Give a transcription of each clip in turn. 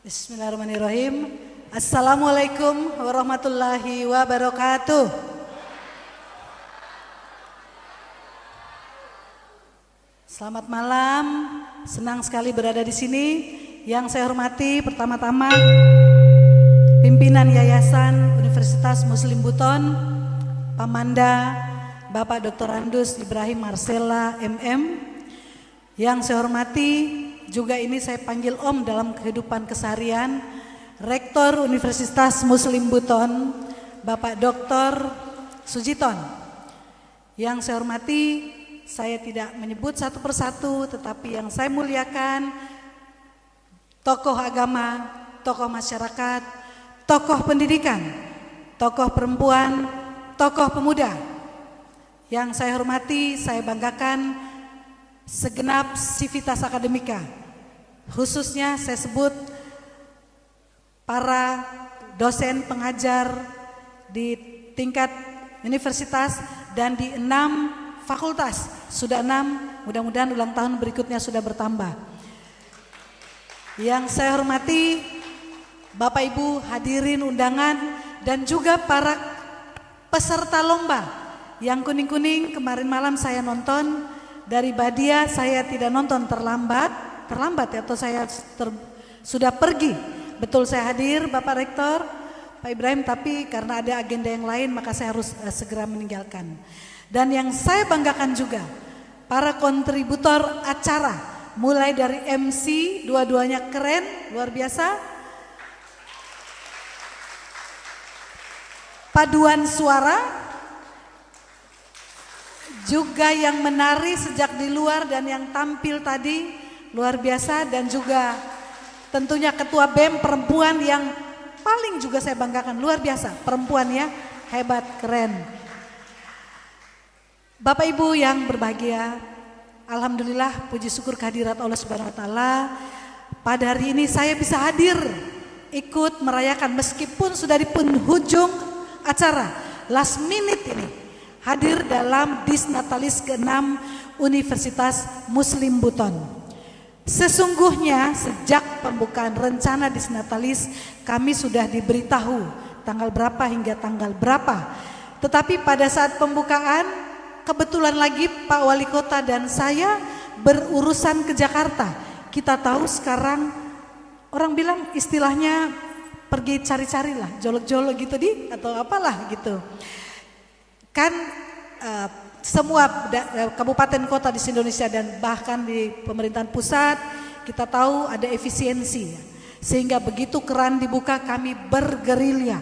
Bismillahirrahmanirrahim. Assalamualaikum warahmatullahi wabarakatuh. Selamat malam, senang sekali berada di sini. Yang saya hormati pertama-tama pimpinan Yayasan Universitas Muslim Buton, Pamanda, Bapak Dr. Andus Ibrahim Marcella MM. Yang saya hormati juga ini saya panggil Om dalam kehidupan keseharian, Rektor Universitas Muslim Buton, Bapak Dr. Sujiton. Yang saya hormati, saya tidak menyebut satu persatu, tetapi yang saya muliakan, tokoh agama, tokoh masyarakat, tokoh pendidikan, tokoh perempuan, tokoh pemuda. Yang saya hormati, saya banggakan segenap sivitas akademika, khususnya saya sebut para dosen pengajar di tingkat universitas dan di 6 fakultas, sudah 6, mudah-mudahan ulang tahun berikutnya sudah bertambah. Yang saya hormati Bapak Ibu hadirin undangan dan juga para peserta lomba yang kuning-kuning kemarin malam saya nonton. Dari Badia saya tidak nonton terlambat ya, atau saya sudah pergi. Betul saya hadir Bapak Rektor, Pak Ibrahim, tapi karena ada agenda yang lain maka saya harus segera meninggalkan. Dan yang saya banggakan juga para kontributor acara, mulai dari MC, dua-duanya keren, luar biasa. Paduan suara, juga yang menari sejak di luar dan yang tampil tadi luar biasa, dan juga tentunya ketua BEM perempuan yang paling juga saya banggakan, luar biasa perempuan ya, hebat, keren. Bapak Ibu yang berbahagia, alhamdulillah puji syukur kehadirat Allah Subhanahu wa taala. Pada hari ini saya bisa hadir ikut merayakan meskipun sudah di penghujung acara, last minute ini. Hadir dalam Disnatalis ke-6 Universitas Muslim Buton. Sesungguhnya sejak pembukaan rencana Disnatalis kami sudah diberitahu tanggal berapa hingga tanggal berapa. Tetapi pada saat pembukaan kebetulan lagi Pak Wali Kota dan saya berurusan ke Jakarta. Kita tahu sekarang orang bilang istilahnya pergi cari-cari lah, jolok-jolok gitu atau apalah gitu. Kan semua kabupaten kota di Indonesia dan bahkan di pemerintahan pusat kita tahu ada efisiensi, sehingga begitu keran dibuka kami bergerilya.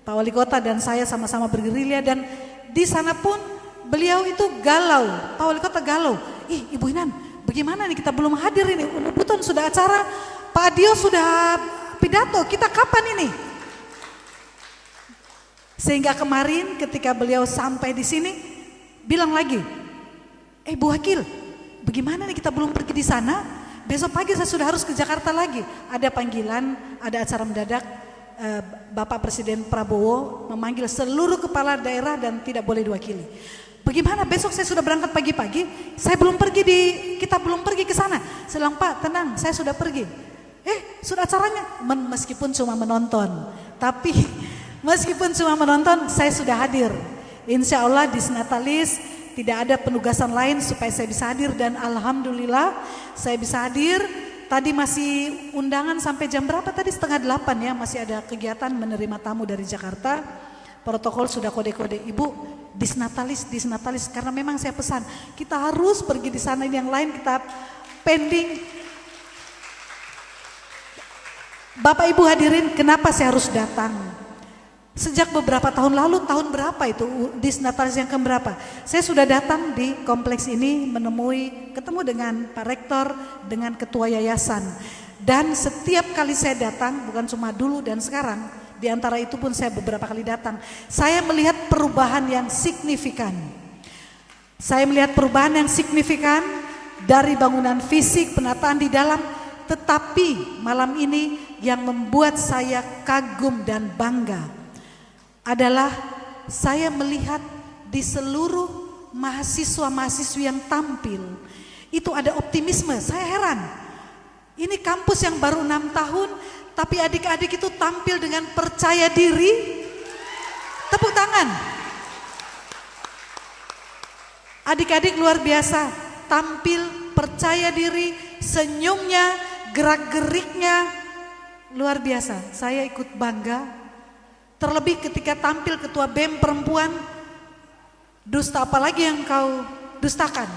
Pak Wali Kota dan saya sama-sama bergerilya, dan di sana pun beliau itu galau, Pak Wali Kota galau. Ibu Inan, bagaimana nih kita belum hadir ini, Buton sudah acara, Pak Adio sudah pidato, kita kapan ini? Sehingga kemarin ketika beliau sampai di sini bilang lagi, Bu Wakil, bagaimana nih kita belum pergi di sana? Besok pagi saya sudah harus ke Jakarta lagi. Ada panggilan, ada acara mendadak. Bapak Presiden Prabowo memanggil seluruh kepala daerah dan tidak boleh diwakili. Bagaimana besok saya sudah berangkat pagi-pagi, kita belum pergi ke sana. Saya bilang, Pak tenang, saya sudah pergi. Sudah acaranya, meskipun cuma menonton, tapi meskipun cuma menonton, saya sudah hadir. Insya Allah di Disnatalis tidak ada penugasan lain supaya saya bisa hadir, dan alhamdulillah saya bisa hadir. Tadi masih undangan sampai jam berapa tadi? 7:30 ya, masih ada kegiatan menerima tamu dari Jakarta. Protokol sudah kode-kode, Ibu Disnatalis, karena memang saya pesan kita harus pergi di sana, yang lain kita pending. Bapak Ibu hadirin, kenapa saya harus datang? Sejak beberapa tahun lalu, tahun berapa itu Disnatalis yang keberapa? Saya sudah datang di kompleks ini ketemu dengan Pak Rektor, dengan Ketua Yayasan. Dan setiap kali saya datang, bukan cuma dulu dan sekarang, di antara itu pun saya beberapa kali datang, saya melihat perubahan yang signifikan. Saya melihat perubahan yang signifikan dari bangunan fisik, penataan di dalam, tetapi malam ini yang membuat saya kagum dan bangga adalah saya melihat di seluruh mahasiswa-mahasiswi yang tampil itu ada optimisme. Saya heran, Ini kampus yang baru 6 tahun, tapi adik-adik itu tampil dengan percaya diri. Tepuk tangan. Adik-adik luar biasa, tampil percaya diri, senyumnya, gerak-geriknya luar biasa. Saya ikut bangga. Terlebih ketika tampil ketua BEM perempuan, dusta apalagi yang kau dustakan?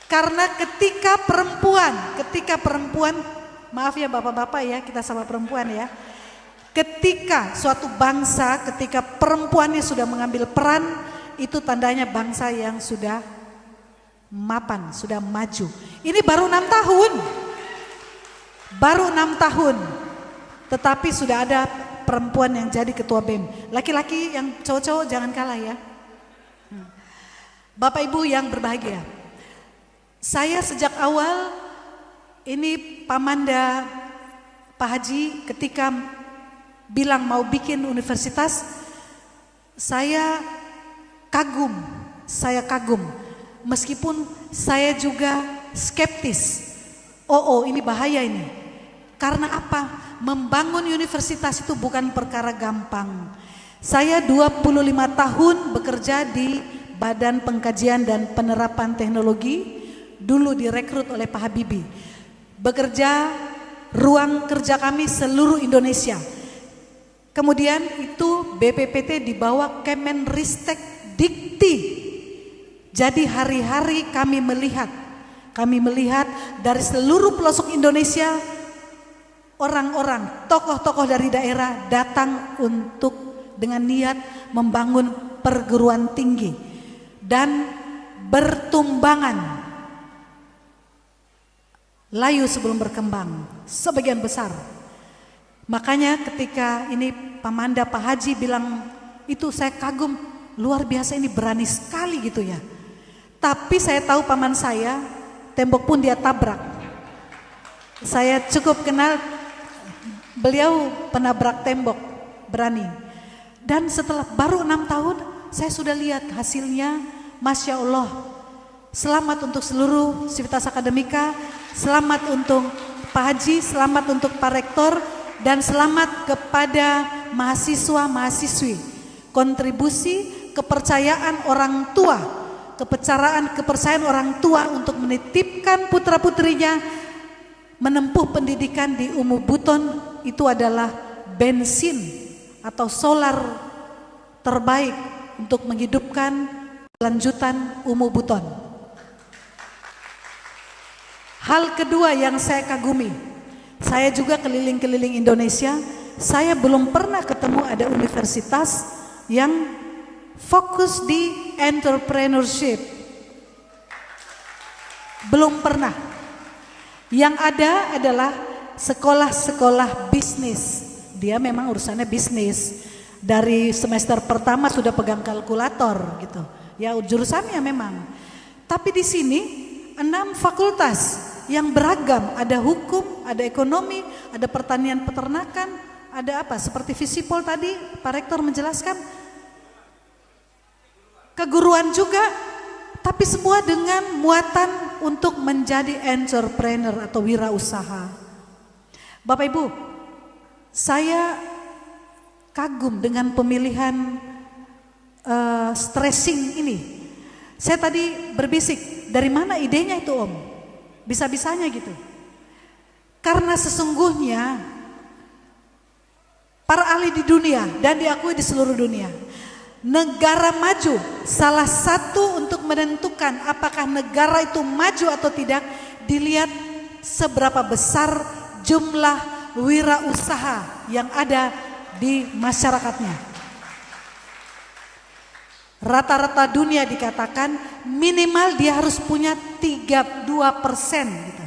Karena ketika perempuan, maaf ya bapak-bapak ya, kita sama perempuan ya. Ketika suatu bangsa, ketika perempuannya sudah mengambil peran, itu tandanya bangsa yang sudah mapan, sudah maju. Ini baru 6 tahun. Baru 6 tahun. Tetapi sudah ada perempuan yang jadi ketua BEM. Laki-laki yang cowok-cowok jangan kalah ya. Bapak Ibu yang berbahagia. Saya sejak awal ini Pamanda Pak Haji ketika bilang mau bikin universitas, saya kagum. Meskipun saya juga skeptis. Oh ini bahaya ini. Karena apa? Membangun universitas itu bukan perkara gampang. Saya 25 tahun bekerja di Badan Pengkajian dan Penerapan Teknologi, dulu direkrut oleh Pak Habibie. Bekerja, ruang kerja kami seluruh Indonesia. Kemudian itu BPPT di bawah Kemenristek Dikti. Jadi hari-hari kami melihat dari seluruh pelosok Indonesia, orang-orang, tokoh-tokoh dari daerah datang untuk dengan niat membangun perguruan tinggi dan bertumbangan. Layu sebelum berkembang, sebagian besar. Makanya ketika ini Pamanda Pak Haji bilang itu saya kagum, luar biasa ini berani sekali gitu ya. Tapi saya tahu paman saya, tembok pun dia tabrak. Saya cukup kenal, beliau penabrak tembok, berani. Dan setelah baru 6 tahun saya sudah lihat hasilnya, Masya Allah. Selamat untuk seluruh Sivitas Akademika, selamat untuk Pak Haji, selamat untuk Pak Rektor, dan selamat kepada mahasiswa-mahasiswi. Kontribusi kepercayaan orang tua, kepercayaan orang tua untuk menitipkan putra-putrinya menempuh pendidikan di Umu Buton itu adalah bensin atau solar terbaik untuk menghidupkan lanjutan Umu Buton. Hal kedua yang saya kagumi, saya juga keliling-keliling Indonesia, saya belum pernah ketemu ada universitas yang fokus di entrepreneurship. Belum pernah. Yang ada adalah sekolah-sekolah bisnis. Dia memang urusannya bisnis. Dari semester pertama sudah pegang kalkulator gitu. Ya jurusannya memang. Tapi di sini 6 fakultas yang beragam, ada hukum, ada ekonomi, ada pertanian peternakan, ada apa? Seperti Visipol tadi Pak Rektor menjelaskan, keguruan juga, tapi semua dengan muatan untuk menjadi entrepreneur atau wirausaha. Bapak Ibu, saya kagum dengan pemilihan stressing ini. Saya tadi berbisik, dari mana idenya itu Om? Bisa-bisanya gitu. Karena sesungguhnya para ahli di dunia dan diakui di seluruh dunia, negara maju salah satu untuk menentukan apakah negara itu maju atau tidak dilihat seberapa besar jumlah wirausaha yang ada di masyarakatnya. Rata-rata dunia dikatakan minimal dia harus punya 32% gitu.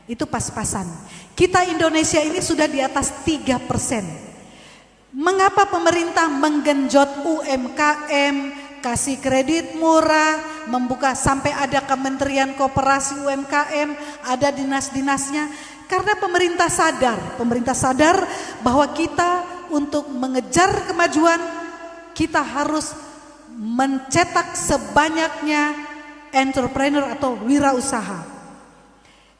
Itu pas-pasan. Kita Indonesia ini sudah di atas 3%. Mengapa pemerintah menggenjot UMKM, kasih kredit murah, membuka sampai ada Kementerian Koperasi UMKM, ada dinas-dinasnya? Karena pemerintah sadar bahwa kita untuk mengejar kemajuan kita harus mencetak sebanyaknya entrepreneur atau wirausaha.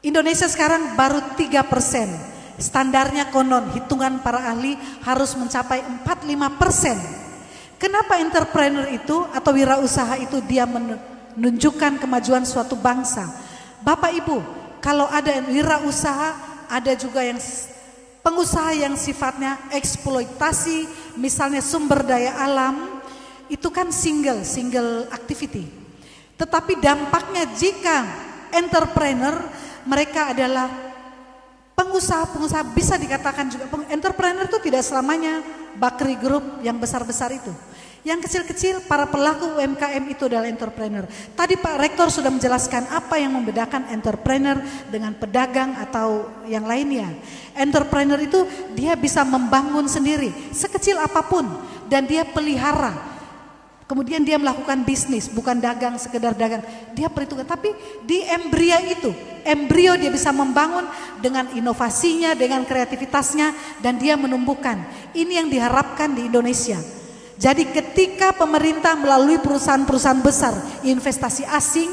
Indonesia sekarang baru 3%. Standarnya konon, hitungan para ahli harus mencapai 45%. Kenapa entrepreneur itu atau wirausaha itu dia menunjukkan kemajuan suatu bangsa? Bapak Ibu, kalau ada wirausaha, ada juga yang pengusaha yang sifatnya eksploitasi, misalnya sumber daya alam, itu kan single activity. Tetapi dampaknya jika entrepreneur, mereka adalah pengusaha-pengusaha, bisa dikatakan juga entrepreneur itu tidak selamanya Bakri Group yang besar-besar itu. Yang kecil-kecil, para pelaku UMKM itu adalah entrepreneur. Tadi Pak Rektor sudah menjelaskan apa yang membedakan entrepreneur dengan pedagang atau yang lainnya. Entrepreneur itu dia bisa membangun sendiri, sekecil apapun, dan dia pelihara. Kemudian dia melakukan bisnis, bukan dagang, sekedar dagang. Dia perhitungan, tapi di embrio dia bisa membangun dengan inovasinya, dengan kreativitasnya, dan dia menumbuhkan. Ini yang diharapkan di Indonesia. Jadi ketika pemerintah melalui perusahaan-perusahaan besar, investasi asing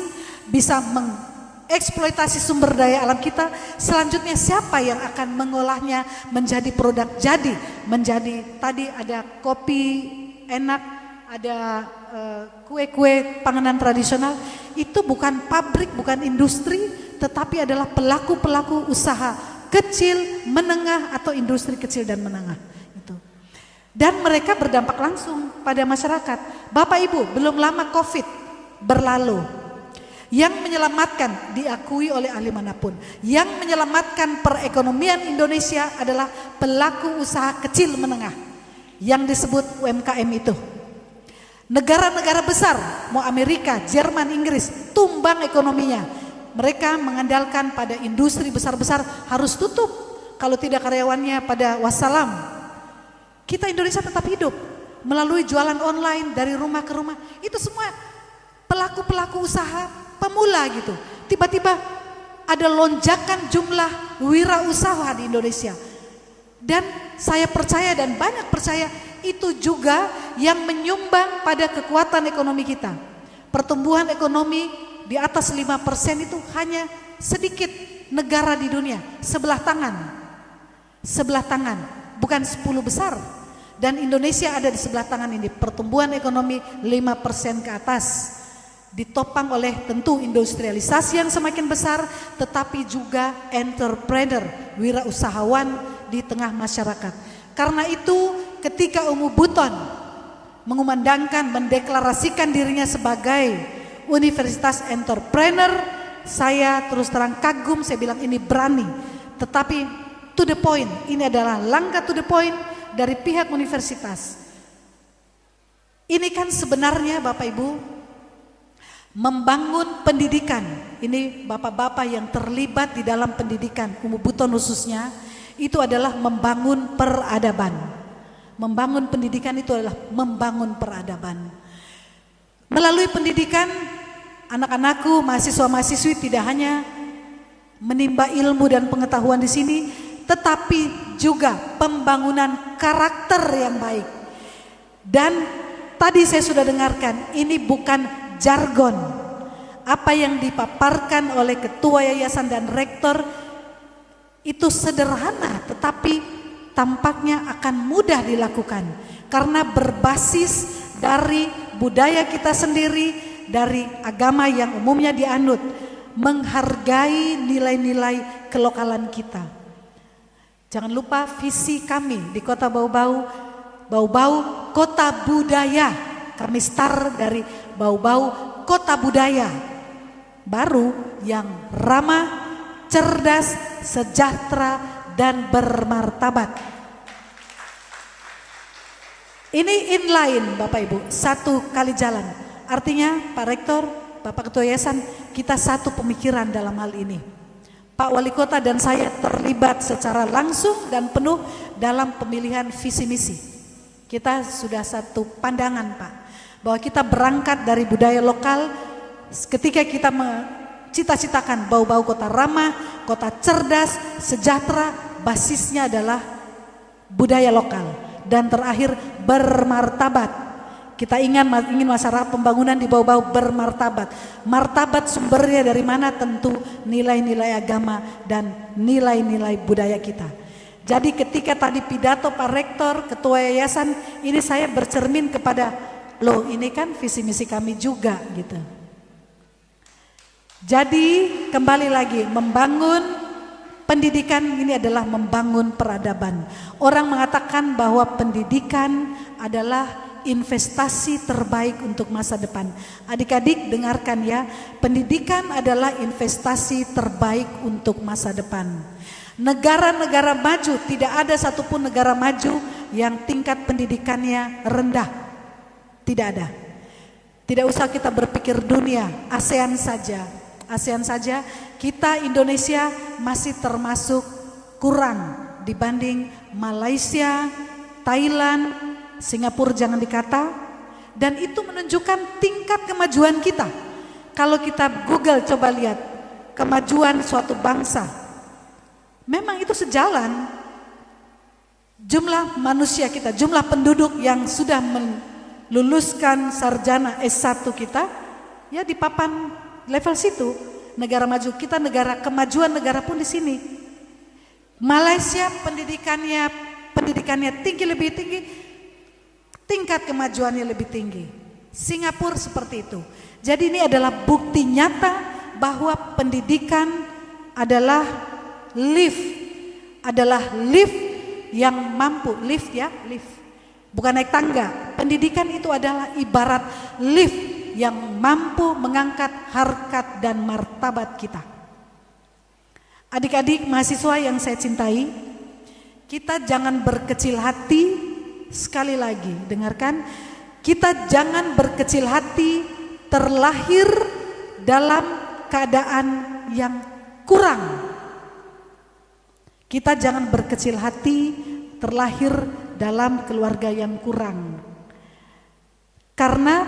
bisa mengeksploitasi sumber daya alam kita, selanjutnya siapa yang akan mengolahnya menjadi produk jadi, menjadi tadi ada kopi enak, ada kue-kue panganan tradisional, itu bukan pabrik, bukan industri, tetapi adalah pelaku-pelaku usaha kecil, menengah atau industri kecil dan menengah itu. Dan mereka berdampak langsung pada masyarakat. Bapak Ibu, belum lama Covid berlalu. Yang menyelamatkan, diakui oleh ahli manapun, yang menyelamatkan perekonomian Indonesia adalah pelaku usaha kecil menengah yang disebut UMKM itu. Negara-negara besar, mau Amerika, Jerman, Inggris, tumbang ekonominya. Mereka mengandalkan pada industri besar-besar harus tutup. Kalau tidak karyawannya pada wassalam. Kita Indonesia tetap hidup melalui jualan online dari rumah ke rumah. Itu semua pelaku-pelaku usaha pemula gitu. Tiba-tiba ada lonjakan jumlah wirausaha di Indonesia. Dan saya percaya dan banyak percaya itu juga yang menyumbang pada kekuatan ekonomi kita. Pertumbuhan ekonomi di atas 5% itu hanya sedikit negara di dunia, sebelah tangan, bukan 10 besar. Dan Indonesia ada di sebelah tangan ini, pertumbuhan ekonomi 5% ke atas. Ditopang oleh tentu industrialisasi yang semakin besar, tetapi juga entrepreneur, wirausahawan di tengah masyarakat. Karena itu ketika Umu Buton mengumandangkan, mendeklarasikan dirinya sebagai Universitas Entrepreneur, saya terus terang kagum, saya bilang ini berani. Tetapi to the point, ini adalah langkah to the point dari pihak universitas. Ini kan sebenarnya Bapak Ibu membangun pendidikan. Ini bapak-bapak yang terlibat di dalam pendidikan, Umu Buton khususnya, itu adalah membangun peradaban. Membangun pendidikan itu adalah membangun peradaban. Melalui pendidikan, anak-anakku, mahasiswa-mahasiswi tidak hanya menimba ilmu dan pengetahuan di sini, tetapi juga pembangunan karakter yang baik. Dan tadi saya sudah dengarkan, ini bukan jargon. Apa yang dipaparkan oleh ketua yayasan dan rektor itu sederhana, tetapi tampaknya akan mudah dilakukan karena berbasis dari budaya kita sendiri, dari agama yang umumnya dianut, menghargai nilai-nilai kelokalan kita. Jangan lupa visi kami di Kota Bau-Bau, Bau-Bau Kota Budaya. Kami start dari Bau-Bau Kota Budaya baru yang ramah, cerdas, sejahtera, dan bermartabat. Ini inline Bapak Ibu, satu kali jalan. Artinya Pak Rektor, Bapak Ketua Yayasan, kita satu pemikiran dalam hal ini. Pak Wali Kota dan saya terlibat secara langsung dan penuh dalam pemilihan visi misi. Kita sudah satu pandangan Pak, bahwa kita berangkat dari budaya lokal. Ketika kita cita-citakan Bau-Bau kota ramah, kota cerdas, sejahtera, basisnya adalah budaya lokal. Dan terakhir bermartabat. Kita ingin masyarakat pembangunan di bawah-bawah bermartabat. Martabat sumbernya dari mana? Tentu nilai-nilai agama dan nilai-nilai budaya kita. Jadi ketika tadi pidato Pak Rektor, Ketua Yayasan, ini saya bercermin kepada, loh ini kan visi misi kami juga gitu. Jadi kembali lagi, membangun pendidikan ini adalah membangun peradaban. Orang mengatakan bahwa pendidikan adalah investasi terbaik untuk masa depan. Adik-adik dengarkan ya, pendidikan adalah investasi terbaik untuk masa depan. Negara-negara maju, tidak ada satupun negara maju yang tingkat pendidikannya rendah. Tidak ada. Tidak usah kita berpikir dunia, ASEAN saja kita Indonesia masih termasuk kurang dibanding Malaysia, Thailand, Singapura jangan dikata, dan itu menunjukkan tingkat kemajuan kita. Kalau kita Google coba lihat kemajuan suatu bangsa, memang itu sejalan. Jumlah manusia kita, jumlah penduduk yang sudah meluluskan sarjana S1 kita, ya di papan level situ. Negara maju kita, negara kemajuan negara pun di sini. Malaysia pendidikannya tinggi, lebih tinggi, tingkat kemajuannya lebih tinggi. Singapura seperti itu. Jadi ini adalah bukti nyata bahwa pendidikan adalah lift yang mampu, lift, bukan naik tangga. Pendidikan itu adalah ibarat lift yang mampu mengangkat harkat dan martabat kita. Adik-adik mahasiswa yang saya cintai, kita jangan berkecil hati. Sekali lagi, dengarkan, kita jangan berkecil hati terlahir dalam keadaan yang kurang. Kita jangan berkecil hati terlahir dalam keluarga yang kurang. Karena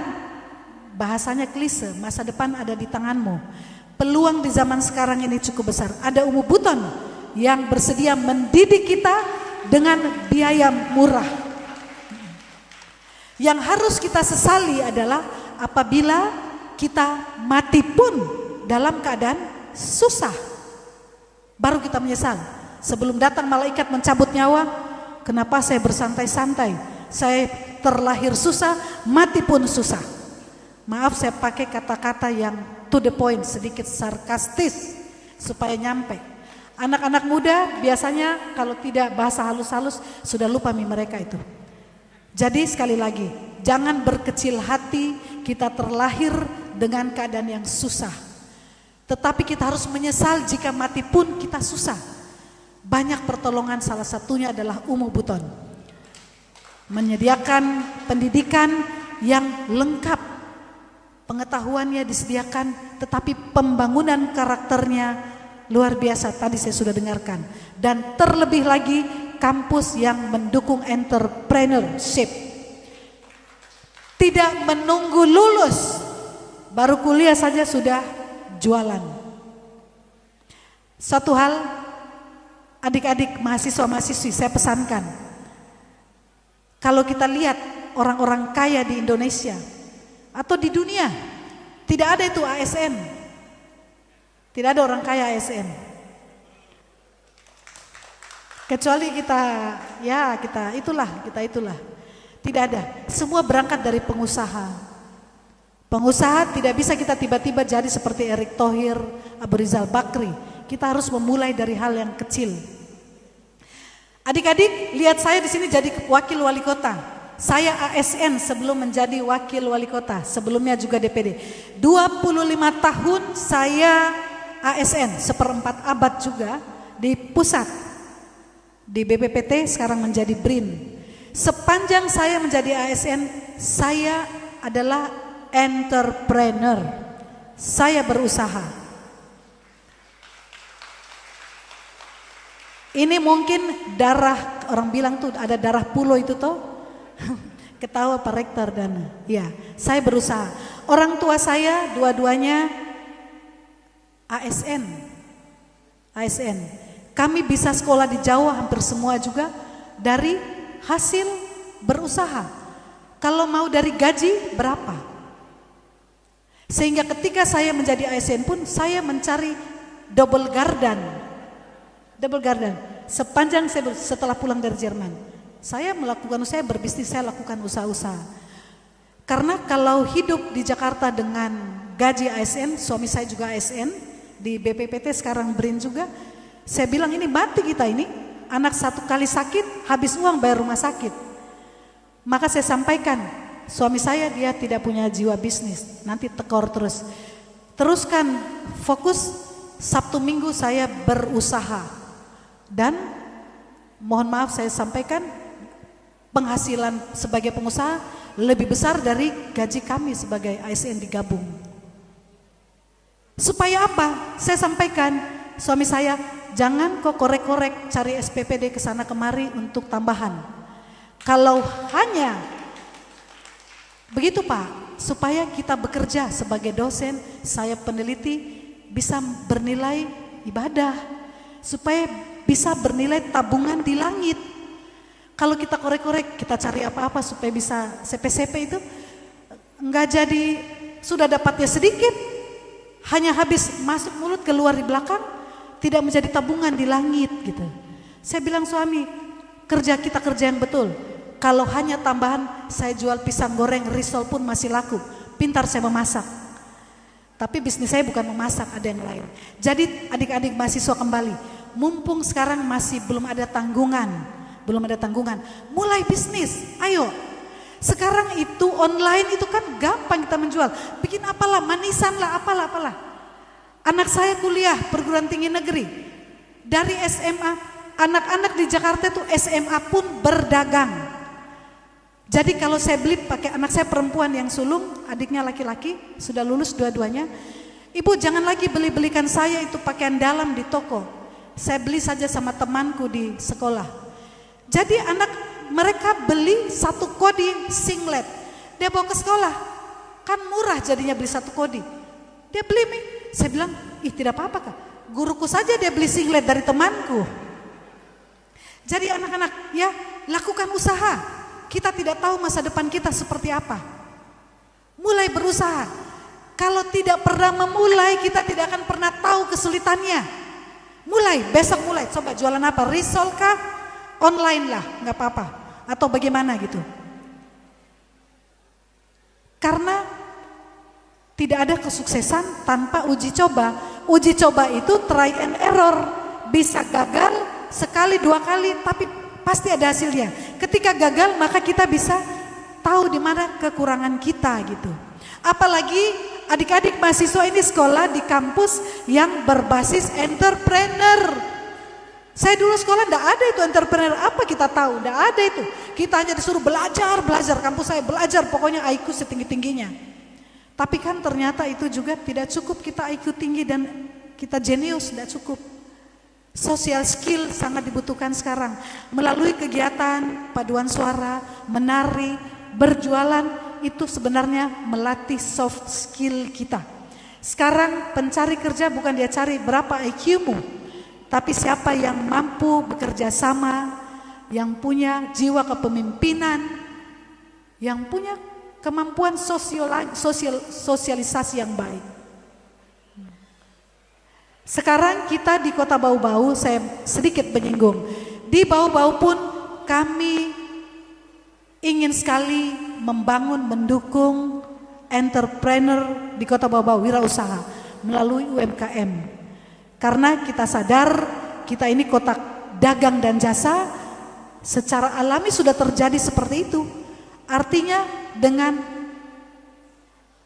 bahasanya klise, masa depan ada di tanganmu. Peluang di zaman sekarang ini cukup besar. Ada Umu Buton yang bersedia mendidik kita dengan biaya murah. Yang harus kita sesali adalah apabila kita mati pun dalam keadaan susah. Baru kita menyesal. Sebelum datang malaikat mencabut nyawa, kenapa saya bersantai-santai? Saya terlahir susah, mati pun susah. Maaf saya pakai kata-kata yang to the point, sedikit sarkastis supaya nyampe. Anak-anak muda biasanya kalau tidak bahasa halus-halus sudah lupa mereka itu. Jadi sekali lagi, jangan berkecil hati kita terlahir dengan keadaan yang susah. Tetapi kita harus menyesal jika mati pun kita susah. Banyak pertolongan, salah satunya adalah Umu Buton. Menyediakan pendidikan yang lengkap. Pengetahuannya disediakan, tetapi pembangunan karakternya luar biasa. Tadi saya sudah dengarkan. Dan terlebih lagi kampus yang mendukung entrepreneurship. Tidak menunggu lulus, baru kuliah saja sudah jualan. Satu hal, adik-adik mahasiswa-mahasiswi saya pesankan. Kalau kita lihat orang-orang kaya di Indonesia atau di dunia, tidak ada itu ASN. Tidak ada orang kaya ASN. Kecuali kita itulah. Tidak ada. Semua berangkat dari pengusaha. Pengusaha tidak bisa kita tiba-tiba jadi seperti Erick Thohir, Abu Rizal Bakri. Kita harus memulai dari hal yang kecil. Adik-adik, lihat saya di sini jadi wakil wali kota. Saya ASN sebelum menjadi wakil wali kota. Sebelumnya juga DPD. 25 tahun saya ASN, seperempat abad juga di pusat. Di BPPT sekarang menjadi BRIN. Sepanjang saya menjadi ASN, saya adalah entrepreneur. Saya berusaha. Ini mungkin darah, orang bilang tuh ada darah pulau itu toh. Ketawa Pak Rektor dan ya, saya berusaha. Orang tua saya dua-duanya ASN. Kami bisa sekolah di Jawa hampir semua juga dari hasil berusaha. Kalau mau dari gaji berapa? Sehingga ketika saya menjadi ASN pun saya mencari double garden. Sepanjang setelah pulang dari Jerman, saya melakukan usaha berbisnis, saya lakukan usaha-usaha. Karena kalau hidup di Jakarta dengan gaji ASN, suami saya juga ASN di BPPT, sekarang BRIN juga. Saya bilang ini mati kita ini, anak satu kali sakit habis uang bayar rumah sakit. Maka saya sampaikan, suami saya dia tidak punya jiwa bisnis, nanti tekor terus. Teruskan fokus, Sabtu Minggu saya berusaha. Dan mohon maaf saya sampaikan, penghasilan sebagai pengusaha lebih besar dari gaji kami sebagai ASN digabung. Supaya apa? Saya sampaikan, suami saya jangan kok korek-korek cari SPPD kesana kemari untuk tambahan. Kalau hanya begitu Pak, supaya kita bekerja sebagai dosen, saya peneliti bisa bernilai ibadah, supaya bisa bernilai tabungan di langit. Kalau kita korek-korek, kita cari apa-apa supaya bisa CP-CP itu enggak jadi, sudah dapatnya sedikit, hanya habis masuk mulut keluar di belakang, tidak menjadi tabungan di langit gitu. Saya bilang suami, kita kerja yang betul. Kalau hanya tambahan, saya jual pisang goreng, risol pun masih laku. Pintar saya memasak. Tapi bisnis saya bukan memasak, ada yang lain. Jadi adik-adik mahasiswa kembali, mumpung sekarang masih belum ada tanggungan, mulai bisnis, ayo. Sekarang itu online itu kan gampang kita menjual. Bikin apalah, manisan lah, apalah. Anak saya kuliah perguruan tinggi negeri. Dari SMA, anak-anak di Jakarta itu SMA pun berdagang. Jadi kalau saya beli pakai anak saya perempuan yang sulung, adiknya laki-laki, sudah lulus dua-duanya. Ibu jangan lagi belikan saya itu pakaian dalam di toko. Saya beli saja sama temanku di sekolah. Jadi anak mereka beli satu kodi singlet, dia bawa ke sekolah, kan murah jadinya beli satu kodi. Dia beli mie, saya bilang, ih tidak apa-apa Kak, guruku saja dia beli singlet dari temanku. Jadi anak-anak ya lakukan usaha. Kita tidak tahu masa depan kita seperti apa. Mulai berusaha. Kalau tidak pernah memulai, kita tidak akan pernah tahu kesulitannya. Mulai, besok mulai. Coba jualan apa? Risol kah? Online lah, nggak apa-apa. Atau bagaimana gitu. Karena tidak ada kesuksesan tanpa uji coba. Uji coba itu try and error. Bisa gagal sekali, dua kali, tapi pasti ada hasilnya. Ketika gagal maka kita bisa tahu di mana kekurangan kita gitu. Apalagi adik-adik mahasiswa ini sekolah di kampus yang berbasis entrepreneur. Saya dulu sekolah enggak ada itu entrepreneur, apa kita tahu? Enggak ada itu. Kita hanya disuruh belajar, kampus saya belajar, pokoknya IQ setinggi-tingginya. Tapi kan ternyata itu juga tidak cukup, kita IQ tinggi dan kita jenius, tidak cukup. Social skill sangat dibutuhkan sekarang. Melalui kegiatan paduan suara, menari, berjualan, itu sebenarnya melatih soft skill kita. Sekarang pencari kerja bukan dia cari berapa IQ-mu, tapi siapa yang mampu bekerja sama, yang punya jiwa kepemimpinan, yang punya kemampuan sosialisasi yang baik. Sekarang kita di Kota Bau-Bau, saya sedikit menyinggung. Di Bau-Bau pun kami ingin sekali membangun, mendukung entrepreneur di Kota Bau-Bau, wirausaha melalui UMKM. Karena kita sadar kita ini kota dagang dan jasa, secara alami sudah terjadi seperti itu. Artinya dengan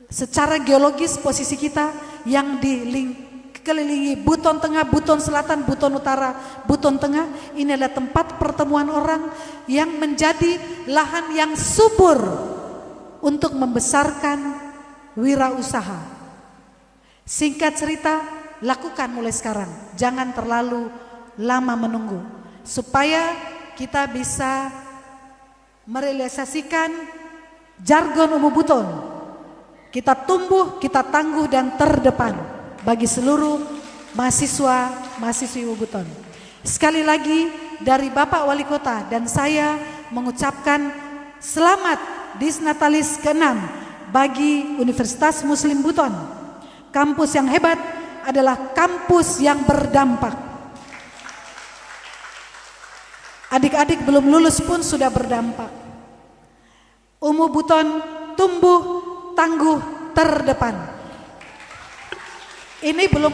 secara geologis posisi kita yang dikelilingi buton tengah, buton selatan, buton utara, buton tengah, ini adalah tempat pertemuan orang yang menjadi lahan yang subur untuk membesarkan wirausaha. Singkat cerita, lakukan mulai sekarang, jangan terlalu lama menunggu, supaya kita bisa merealisasikan jargon Umu Buton. Kita tumbuh, kita tangguh dan terdepan bagi seluruh mahasiswi Umu Buton. Sekali lagi dari Bapak Wali Kota dan saya mengucapkan selamat Disnatalis ke-6 bagi Universitas Muslim Buton. Kampus yang hebat adalah kampus yang berdampak. Adik-adik belum lulus pun sudah berdampak. UMU Buton tumbuh tangguh terdepan. Ini belum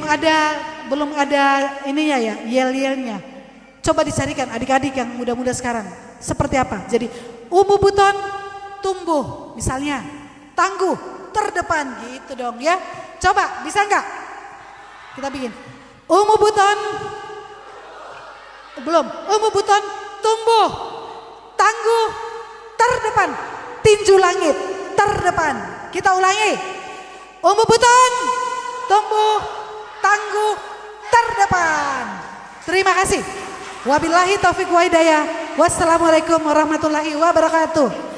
ada ininya ya, yel-yelnya. Coba dicarikan adik-adik yang muda-muda sekarang seperti apa. Jadi UMU Buton tumbuh misalnya tangguh terdepan gitu dong ya. Coba bisa enggak? Kita bikin. UMU Buton belum. UMU Buton tumbuh tangguh terdepan. Tinju langit terdepan. Kita ulangi. UMU Buton tumbuh tangguh terdepan. Terima kasih. Wabillahi taufik wa hidayah. Wassalamualaikum warahmatullahi wabarakatuh.